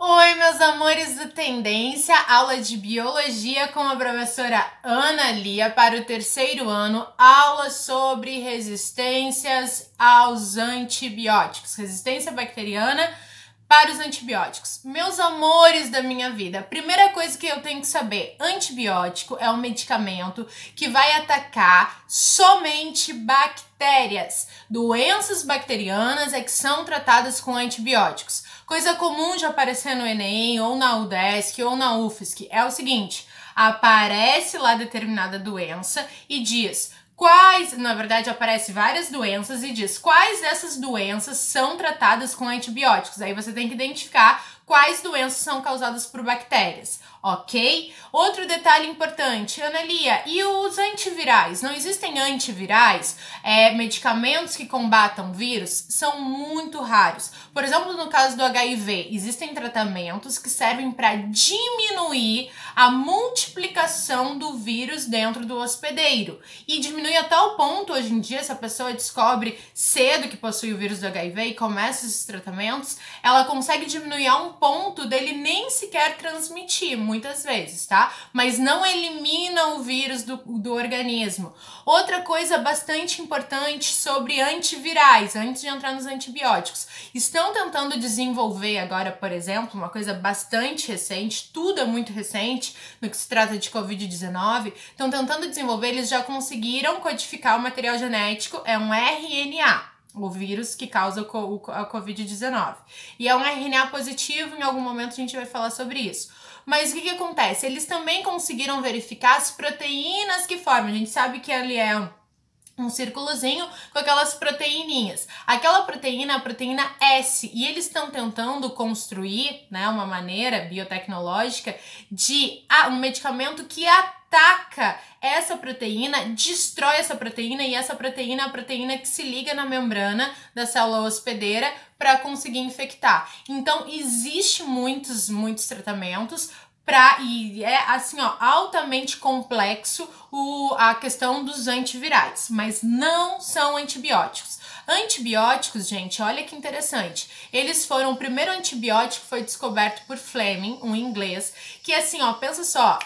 Oi, meus amores do Tendência, aula de Biologia com a professora Ana Lia para o terceiro ano, aula sobre resistências aos antibióticos, resistência bacteriana para os antibióticos. Meus amores da minha vida, a primeira coisa que eu tenho que saber, antibiótico é um medicamento que vai atacar somente bactérias. Doenças bacterianas é que são tratadas com antibióticos. Coisa comum de aparecer no Enem, ou na UDESC, ou na UFSC, é o seguinte, aparece lá determinada doença e diz quais, na verdade aparece várias doenças e diz quais dessas doenças são tratadas com antibióticos. Aí você tem que identificar quais doenças são causadas por bactérias, ok? Outro detalhe importante, Ana Lia, e os antivirais? Não existem antivirais? Medicamentos que combatam vírus são muito raros. Por exemplo, no caso do HIV, existem tratamentos que servem para diminuir a multiplicação do vírus dentro do hospedeiro. E diminui a tal ponto, hoje em dia, se a pessoa descobre cedo que possui o vírus do HIV e começa esses tratamentos, ela consegue diminuir a um ponto dele nem sequer transmitir, muitas vezes, tá? Mas não elimina o vírus do organismo. Outra coisa bastante importante sobre antivirais, antes de entrar nos antibióticos, estão tentando desenvolver agora, por exemplo, uma coisa bastante recente, tudo é muito recente no que se trata de Covid-19, estão tentando desenvolver, eles já conseguiram codificar o material genético, é um RNA. O vírus que causa a Covid-19. E é um RNA positivo, em algum momento a gente vai falar sobre isso. Mas o que acontece? Eles também conseguiram verificar as proteínas que formam. A gente sabe que ali é um círculozinho com aquelas proteininhas. Aquela proteína é a proteína S, e eles estão tentando construir, né, uma maneira biotecnológica de um medicamento que ataca essa proteína, destrói essa proteína, e essa proteína é a proteína que se liga na membrana da célula hospedeira para conseguir infectar. Então, existe muitos tratamentos e é assim, ó, altamente complexo a questão dos antivirais, mas não são antibióticos. Antibióticos, gente, olha que interessante. Eles foram, o primeiro antibiótico foi descoberto por Fleming, um inglês, que assim, ó, pensa só,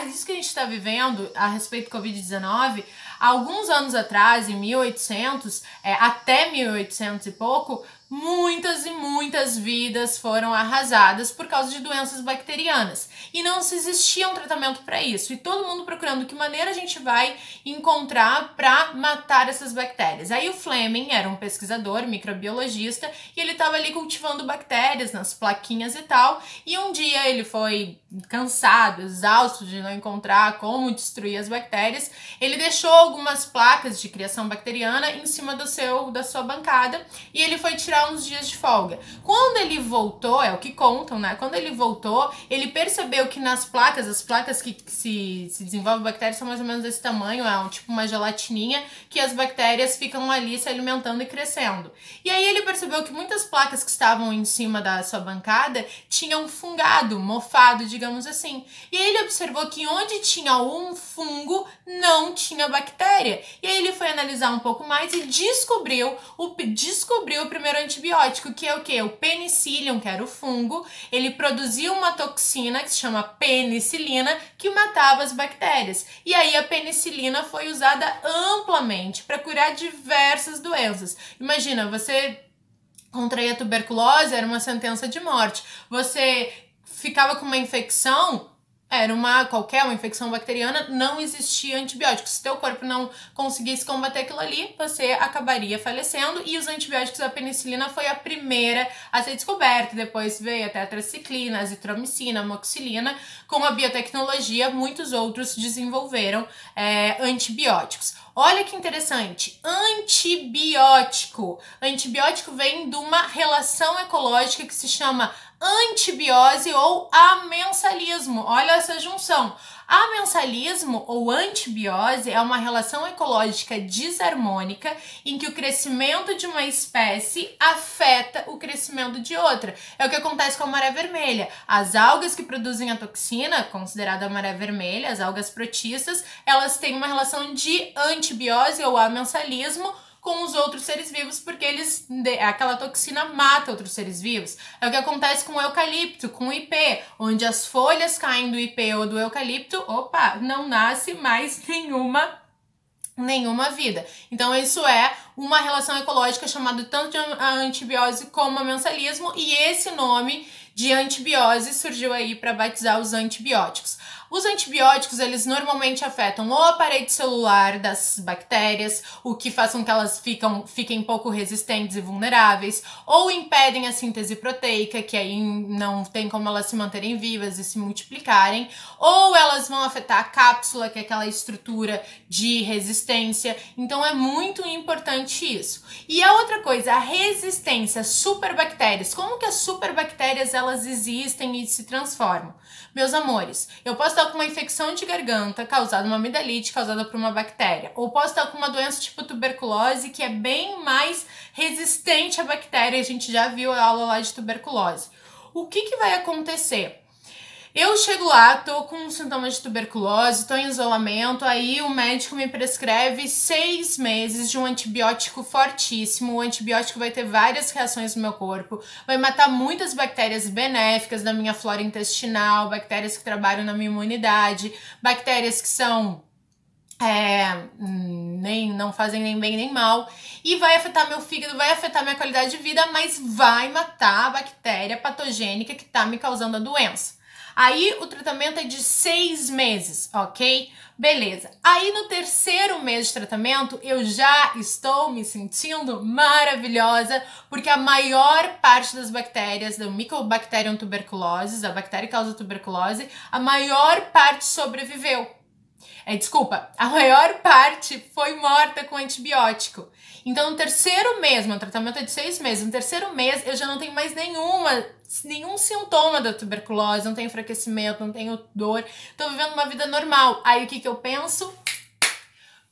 isso que a gente está vivendo a respeito do Covid-19, alguns anos atrás, em 1800, até 1800 e pouco, muitas e muitas vidas foram arrasadas por causa de doenças bacterianas. E não se existia um tratamento para isso. E todo mundo procurando que maneira a gente vai encontrar para matar essas bactérias. Aí o Fleming era um pesquisador, microbiologista, e ele estava ali cultivando bactérias nas plaquinhas e tal. E um dia ele foi cansado, exausto de não encontrar como destruir as bactérias. Ele deixou algumas placas de criação bacteriana em cima da sua bancada e ele foi tirar uns dias de folga. Quando ele voltou, é o que contam, né? Quando ele voltou, ele percebeu que nas placas, as placas que se desenvolvem bactérias são mais ou menos desse tamanho, tipo uma gelatininha, que as bactérias ficam ali se alimentando e crescendo. E aí ele percebeu que muitas placas que estavam em cima da sua bancada tinham fungado, mofado, digamos assim. E aí ele observou que onde tinha um fungo, não tinha bactéria. E aí ele foi analisar um pouco mais e descobriu o primeiro antibiótico, que é o quê? O penicillium, que era o fungo. Ele produzia uma toxina que se chama penicilina, que matava as bactérias. E aí a penicilina foi usada amplamente para curar diversas doenças. Imagina, você contraía tuberculose, era uma sentença de morte. Você ficava com uma infecção, era uma infecção bacteriana, não existia antibiótico. Se teu corpo não conseguisse combater aquilo ali, você acabaria falecendo, e os antibióticos, a penicilina foi a primeira a ser descoberta. Depois veio a tetraciclina, azitromicina, amoxicilina. Com a biotecnologia, muitos outros desenvolveram antibióticos. Olha que interessante, antibiótico. Antibiótico vem de uma relação ecológica que se chama antibiose ou amensalismo. Olha essa junção. Amensalismo ou antibiose é uma relação ecológica desarmônica em que o crescimento de uma espécie afeta o crescimento de outra. É o que acontece com a maré vermelha. As algas que produzem a toxina, considerada maré vermelha, as algas protistas, elas têm uma relação de antibiose ou amensalismo com os outros seres vivos, porque aquela toxina mata outros seres vivos. É o que acontece com o eucalipto, com o IP, onde as folhas caem do IP ou do eucalipto, opa, não nasce mais nenhuma vida. Então isso é uma relação ecológica chamada tanto de antibiose como mensalismo, e esse nome de antibiose surgiu aí para batizar os antibióticos. Os antibióticos, eles normalmente afetam ou a parede celular das bactérias, o que faz com que elas fiquem pouco resistentes e vulneráveis, ou impedem a síntese proteica, que aí não tem como elas se manterem vivas e se multiplicarem, ou elas vão afetar a cápsula, que é aquela estrutura de resistência. Então é muito importante isso. E a outra coisa, a resistência, superbactérias. Como que as superbactérias elas existem e se transformam? Meus amores, eu posso estar com uma infecção de garganta causada, uma amidalite causada por uma bactéria, ou posso estar com uma doença tipo tuberculose, que é bem mais resistente à bactéria. A gente já viu a aula lá de tuberculose. O que vai acontecer? Eu chego lá, tô com sintomas de tuberculose, tô em isolamento, aí o médico me prescreve 6 meses de um antibiótico fortíssimo. O antibiótico vai ter várias reações no meu corpo, vai matar muitas bactérias benéficas da minha flora intestinal, bactérias que trabalham na minha imunidade, bactérias que são não fazem nem bem nem mal, e vai afetar meu fígado, vai afetar minha qualidade de vida, mas vai matar a bactéria patogênica que tá me causando a doença. Aí o tratamento é de 6 meses, ok? Beleza. Aí no 3º mês de tratamento eu já estou me sentindo maravilhosa, porque a maior parte das bactérias, do Mycobacterium tuberculosis, a bactéria que causa tuberculose, a maior parte sobreviveu. A maior parte foi morta com antibiótico. Então no 3º mês, meu tratamento é de 6 meses, no 3º mês eu já não tenho mais nenhum sintoma da tuberculose, não tenho enfraquecimento, não tenho dor, tô vivendo uma vida normal. Aí o que eu penso?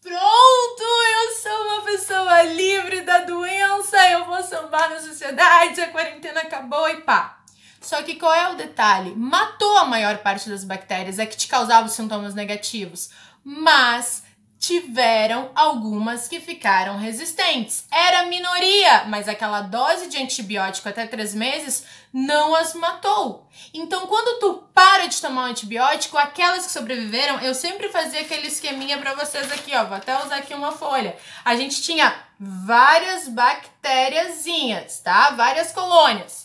Pronto, eu sou uma pessoa livre da doença, eu vou sambar na sociedade, a quarentena acabou e pá. Só que qual é o detalhe? Matou a maior parte das bactérias, que te causavam sintomas negativos, mas tiveram algumas que ficaram resistentes. Era minoria, mas aquela dose de antibiótico até 3 meses não as matou. Então, quando tu para de tomar um antibiótico, aquelas que sobreviveram, eu sempre fazia aquele esqueminha pra vocês aqui, ó, vou até usar aqui uma folha. A gente tinha várias bactériazinhas, tá? Várias colônias.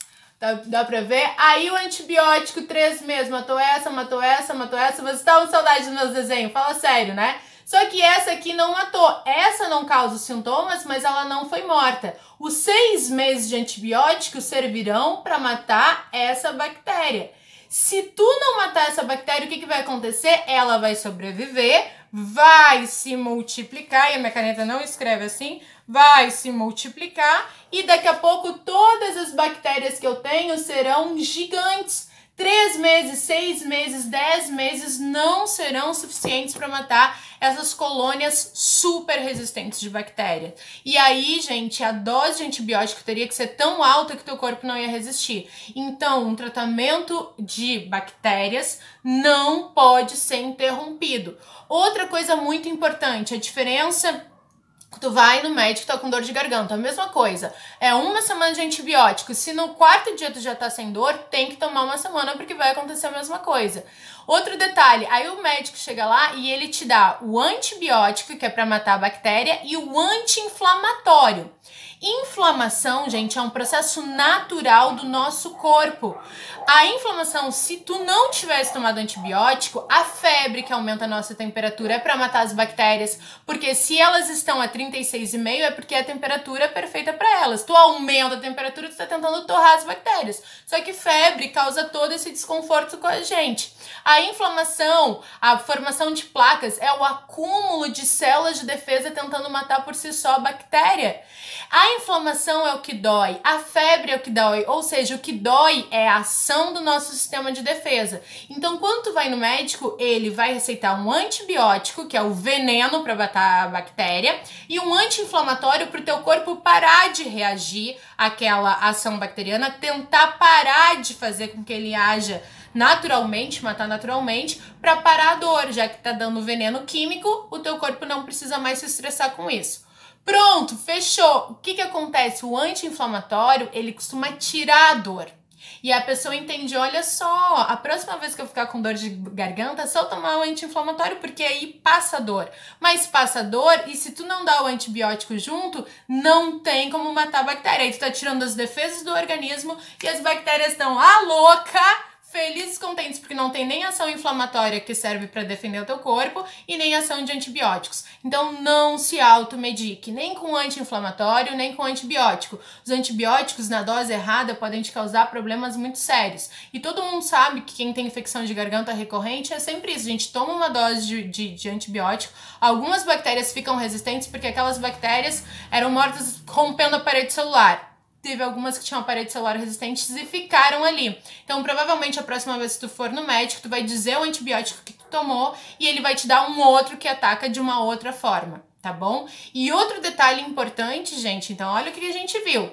Dá pra ver? Aí o antibiótico, 3 meses, matou essa, matou essa, matou essa. Vocês estavam com saudade dos meus desenhos? Fala sério, né? Só que essa aqui não matou. Essa não causa sintomas, mas ela não foi morta. Os 6 meses de antibiótico servirão para matar essa bactéria. Se tu não matar essa bactéria, o que vai acontecer? Ela vai sobreviver, vai se multiplicar, e a minha caneta não escreve assim, vai se multiplicar, e daqui a pouco todas as bactérias que eu tenho serão gigantes. 3 meses, 6 meses, 10 meses não serão suficientes para matar essas colônias super resistentes de bactéria. E aí, gente, a dose de antibiótico teria que ser tão alta que teu corpo não ia resistir. Então, um tratamento de bactérias não pode ser interrompido. Outra coisa muito importante, a diferença... Tu vai no médico, tá com dor de garganta, a mesma coisa. É 1 semana de antibiótico. Se no 4º dia tu já tá sem dor, tem que tomar 1 semana, porque vai acontecer a mesma coisa. Outro detalhe, aí o médico chega lá e ele te dá o antibiótico, que é pra matar a bactéria, e o anti-inflamatório. Inflamação, gente, é um processo natural do nosso corpo. A inflamação, se tu não tivesse tomado antibiótico, a febre que aumenta a nossa temperatura é para matar as bactérias, porque se elas estão a 36,5 é porque a temperatura é perfeita para elas. Tu aumenta a temperatura, tu tá tentando torrar as bactérias. Só que febre causa todo esse desconforto com a gente. A inflamação, a formação de placas, é o acúmulo de células de defesa tentando matar por si só a bactéria. A inflamação é o que dói, a febre é o que dói, ou seja, o que dói é a ação do nosso sistema de defesa. Então, quando tu vai no médico, ele vai receitar um antibiótico, que é o veneno para matar a bactéria, e um anti-inflamatório para o teu corpo parar de reagir àquela ação bacteriana, tentar parar de fazer com que ele haja naturalmente, matar naturalmente, para parar a dor, já que tá dando veneno químico, o teu corpo não precisa mais se estressar com isso. Pronto, fechou. O que acontece? O anti-inflamatório, ele costuma tirar a dor. E a pessoa entende, olha só, a próxima vez que eu ficar com dor de garganta, é só tomar o anti-inflamatório, porque aí passa a dor. Mas passa a dor e se tu não dá o antibiótico junto, não tem como matar a bactéria. Aí tu tá tirando as defesas do organismo e as bactérias estão louca, felizes e contentes, porque não tem nem ação inflamatória que serve para defender o teu corpo e nem ação de antibióticos. Então não se automedique, nem com anti-inflamatório, nem com antibiótico. Os antibióticos na dose errada podem te causar problemas muito sérios. E todo mundo sabe que quem tem infecção de garganta recorrente é sempre isso. A gente toma uma dose de antibiótico, algumas bactérias ficam resistentes porque aquelas bactérias eram mortas rompendo a parede celular. Teve algumas que tinham a parede celular resistentes e ficaram ali. Então, provavelmente, a próxima vez que tu for no médico, tu vai dizer o antibiótico que tu tomou e ele vai te dar um outro que ataca de uma outra forma, tá bom? E outro detalhe importante, gente, então olha o que a gente viu.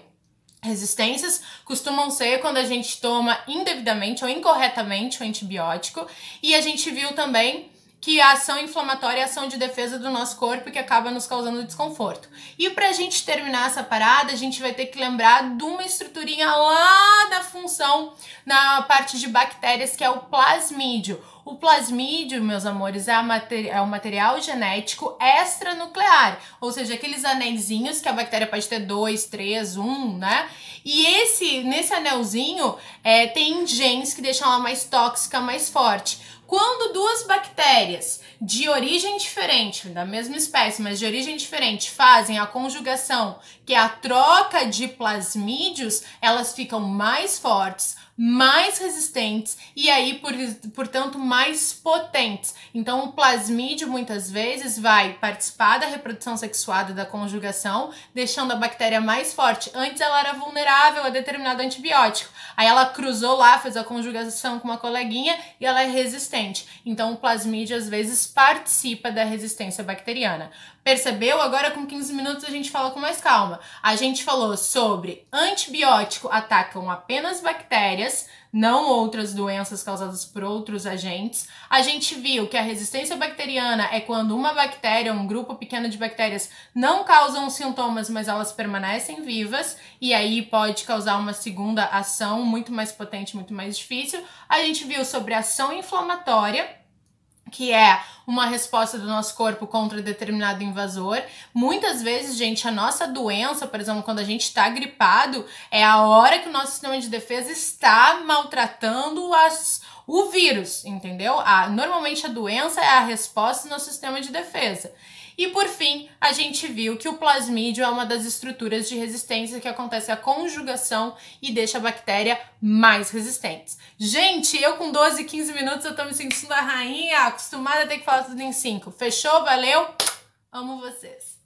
Resistências costumam ser quando a gente toma indevidamente ou incorretamente o antibiótico e a gente viu também que a ação inflamatória é a ação de defesa do nosso corpo que acaba nos causando desconforto. E pra gente terminar essa parada, a gente vai ter que lembrar de uma estruturinha lá da função na parte de bactérias, que é o plasmídio. O plasmídio, meus amores, é um material genético extranuclear, ou seja, aqueles anéisinhos que a bactéria pode ter 2, 3, 1, né? E nesse anelzinho tem genes que deixam ela mais tóxica, mais forte. Quando duas bactérias de origem diferente, da mesma espécie, mas de origem diferente, fazem a conjugação, que é a troca de plasmídios, elas ficam mais fortes, mais resistentes e aí, portanto, mais potentes. Então, o plasmídio muitas vezes vai participar da reprodução sexuada da conjugação, deixando a bactéria mais forte. Antes ela era vulnerável a determinado antibiótico. Aí ela cruzou lá, fez a conjugação com uma coleguinha e ela é resistente. Então, o plasmídio às vezes participa da resistência bacteriana. Percebeu? Agora com 15 minutos a gente fala com mais calma. A gente falou sobre antibiótico atacam apenas bactérias, não outras doenças causadas por outros agentes. A gente viu que a resistência bacteriana é quando uma bactéria, um grupo pequeno de bactérias, não causam sintomas, mas elas permanecem vivas, e aí pode causar uma segunda ação muito mais potente, muito mais difícil. A gente viu sobre a ação inflamatória, que é uma resposta do nosso corpo contra determinado invasor. Muitas vezes, gente, a nossa doença, por exemplo, quando a gente está gripado, é a hora que o nosso sistema de defesa está maltratando o vírus, entendeu? Normalmente a doença é a resposta do nosso sistema de defesa. E por fim, a gente viu que o plasmídio é uma das estruturas de resistência que acontece a conjugação e deixa a bactéria mais resistente. Gente, eu com 12, 15 minutos eu tô me sentindo a rainha, acostumada a ter que falar tudo em 5. Fechou? Valeu? Amo vocês!